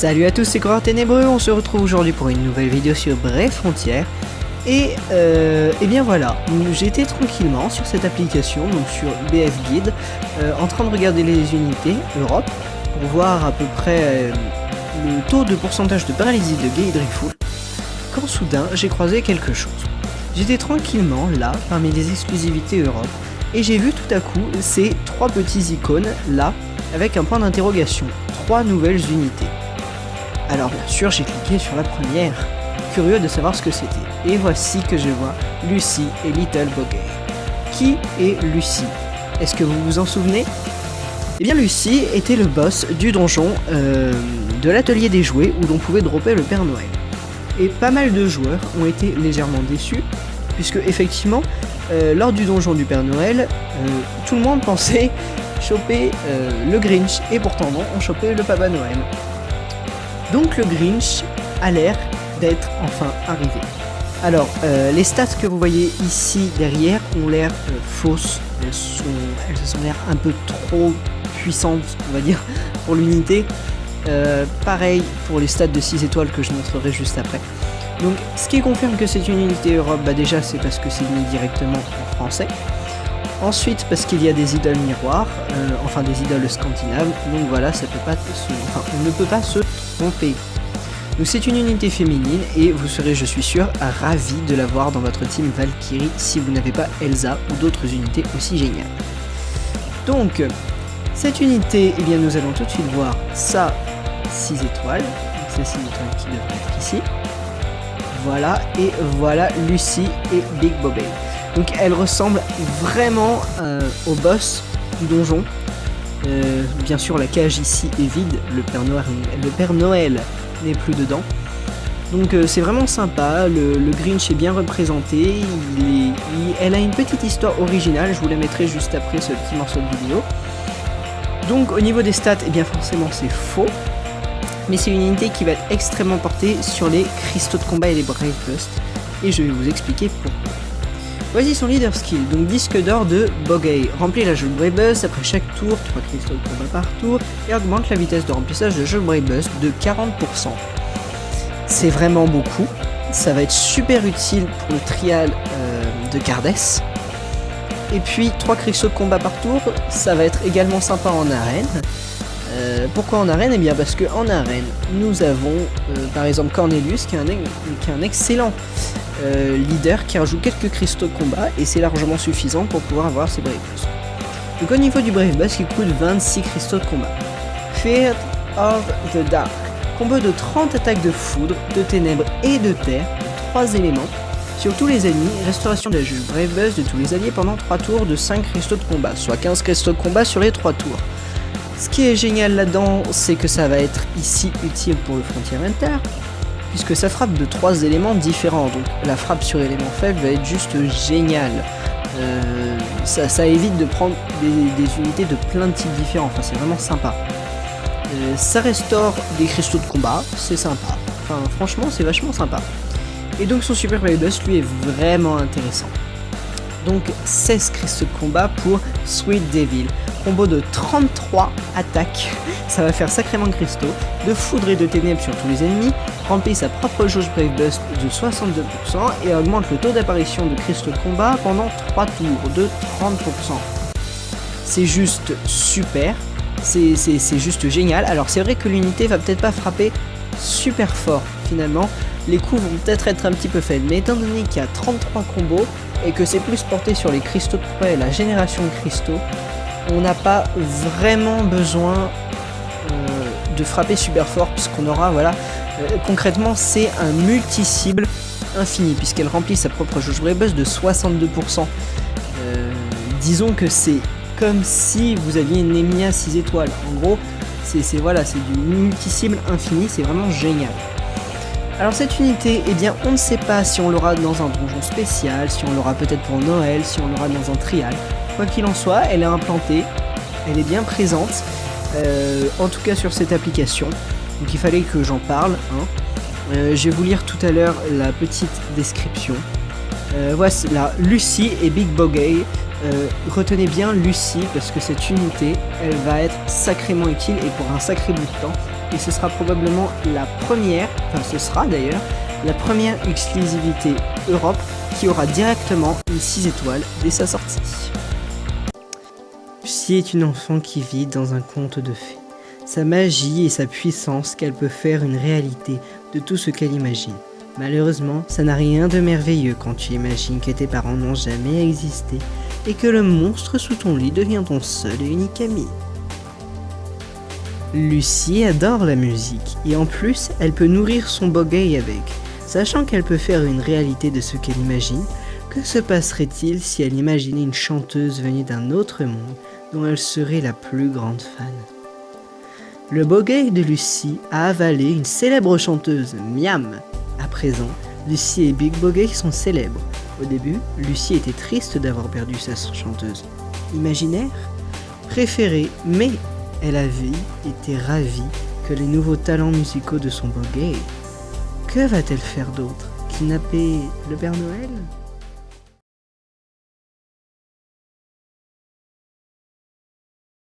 Salut à tous, c'est Coureur Ténébreux, on se retrouve aujourd'hui pour une nouvelle vidéo sur Brave Frontier. Et bien voilà, j'étais tranquillement sur cette application, donc sur BF Guide, en train de regarder les unités Europe, pour voir à peu près le taux de pourcentage de paralysie de Gay Dreyfus, quand soudain j'ai croisé quelque chose. J'étais tranquillement là, parmi les exclusivités Europe, et j'ai vu tout à coup ces trois petits icônes là, avec un point d'interrogation, 3 nouvelles unités. Alors bien sûr j'ai cliqué sur la première, curieux de savoir ce que c'était. Et voici que je vois Lucy et Little Bogey. Qui est Lucy? Est-ce que vous vous en souvenez? Eh bien Lucy était le boss du donjon de l'atelier des jouets où l'on pouvait dropper le Père Noël. Et pas mal de joueurs ont été légèrement déçus, puisque effectivement, lors du donjon du Père Noël, tout le monde pensait choper le Grinch, et pourtant non, on chopait le Papa Noël. Donc le Grinch a l'air d'être enfin arrivé. Alors, les stats que vous voyez ici derrière ont l'air fausses, elles ont l'air un peu trop puissantes, on va dire, pour l'unité. Pareil pour les stats de 6 étoiles que je montrerai juste après. Donc, ce qui confirme que c'est une unité Europe, bah déjà c'est parce que c'est mis directement en français. Ensuite, parce qu'il y a des idoles miroirs, enfin des idoles scandinaves, donc voilà, on ne peut pas se tromper. Donc c'est une unité féminine et vous serez, je suis sûr, ravi de la voir dans votre team Valkyrie si vous n'avez pas Elsa ou d'autres unités aussi géniales. Donc, cette unité, eh bien nous allons tout de suite voir ça, 6 étoiles, donc c'est 6 étoiles qui devraient être ici. Voilà, et voilà Lucy et Big Bobby. Donc elle ressemble vraiment au boss du donjon. Bien sûr la cage ici est vide, le Père Noël n'est plus dedans. Donc c'est vraiment sympa, le Grinch est bien représenté, elle a une petite histoire originale, je vous la mettrai juste après ce petit morceau de vidéo. Donc au niveau des stats, eh bien forcément c'est faux, mais c'est une unité qui va être extrêmement portée sur les cristaux de combat et les Brave Bust, et je vais vous expliquer pourquoi. Voici son leader skill, donc disque d'or de Bogey. Remplit la jeu de Brave Bust après chaque tour, 3 cristaux de combat par tour, et augmente la vitesse de remplissage de jeu de Brave Bust de 40%. C'est vraiment beaucoup, ça va être super utile pour le trial de Cardes. Et puis 3 cristaux de combat par tour, ça va être également sympa en arène. Pourquoi en arène? Eh bien parce qu'en arène, nous avons par exemple Cornelius qui est un excellent leader qui rajoute quelques cristaux de combat et c'est largement suffisant pour pouvoir avoir ses Brave Bust. Donc au niveau du Brave Bust qui coûte 26 cristaux de combat. Fear of the Dark, combo de 30 attaques de foudre, de ténèbres et de terre, 3 éléments, sur tous les ennemis, restauration de la jeu Brave Bust de tous les alliés pendant 3 tours de 5 cristaux de combat, soit 15 cristaux de combat sur les 3 tours. Ce qui est génial là-dedans, c'est que ça va être ici utile pour le Frontier Hunter, puisque ça frappe de 3 éléments différents, donc la frappe sur élément faible va être juste géniale. Ça évite de prendre des unités de plein de types différents, enfin c'est vraiment sympa. Ça restaure des cristaux de combat, c'est sympa, enfin franchement c'est vachement sympa. Et donc son Super Brave Bust lui est vraiment intéressant. Donc 16 cristaux de combat pour Sweet Devil, combo de 33 attaques, ça va faire sacrément de cristaux, de foudre et de ténèbres sur tous les ennemis, remplit sa propre jauge Brave Bust de 62% et augmente le taux d'apparition de cristaux de combat pendant 3 tours de 30%. C'est juste super, c'est juste génial. Alors c'est vrai que l'unité va peut-être pas frapper super fort finalement, les coups vont peut-être être un petit peu faibles, mais étant donné qu'il y a 33 combos et que c'est plus porté sur les cristaux de combat et la génération de cristaux, on n'a pas vraiment besoin de frapper super fort puisqu'on aura, voilà, concrètement c'est un multi-cible infini puisqu'elle remplit sa propre jauge Brave Bust de 62%. Disons que c'est comme si vous aviez une Emilia 6 étoiles, en gros c'est du multi-cible infini, c'est vraiment génial. Alors cette unité, eh bien on ne sait pas si on l'aura dans un donjon spécial, si on l'aura peut-être pour Noël, si on l'aura dans un trial. Quoi qu'il en soit, elle est implantée, elle est bien présente, en tout cas sur cette application, donc il fallait que j'en parle. Je vais vous lire tout à l'heure la petite description. Voici là, Lucy et Big Bogey. Retenez bien Lucy parce que cette unité, elle va être sacrément utile et pour un sacré bout de temps. et ce sera probablement la première, enfin ce sera d'ailleurs, la première exclusivité Europe qui aura directement une 6 étoiles dès sa sortie. Lucie est une enfant qui vit dans un conte de fées. Sa magie et sa puissance qu'elle peut faire une réalité de tout ce qu'elle imagine. Malheureusement, ça n'a rien de merveilleux quand tu imagines que tes parents n'ont jamais existé et que le monstre sous ton lit devient ton seul et unique ami. Lucie adore la musique et en plus, elle peut nourrir son bogey avec. Sachant qu'elle peut faire une réalité de ce qu'elle imagine, que se passerait-il si elle imaginait une chanteuse venue d'un autre monde dont elle serait la plus grande fan? Le bogey de Lucie a avalé une célèbre chanteuse, Miam. À présent, Lucie et Big Bogey sont célèbres. Au début, Lucie était triste d'avoir perdu sa chanteuse imaginaire préférée, mais elle avait été ravie que les nouveaux talents musicaux de son bogey. Que va-t-elle faire d'autre? Kidnapper le Père Noël?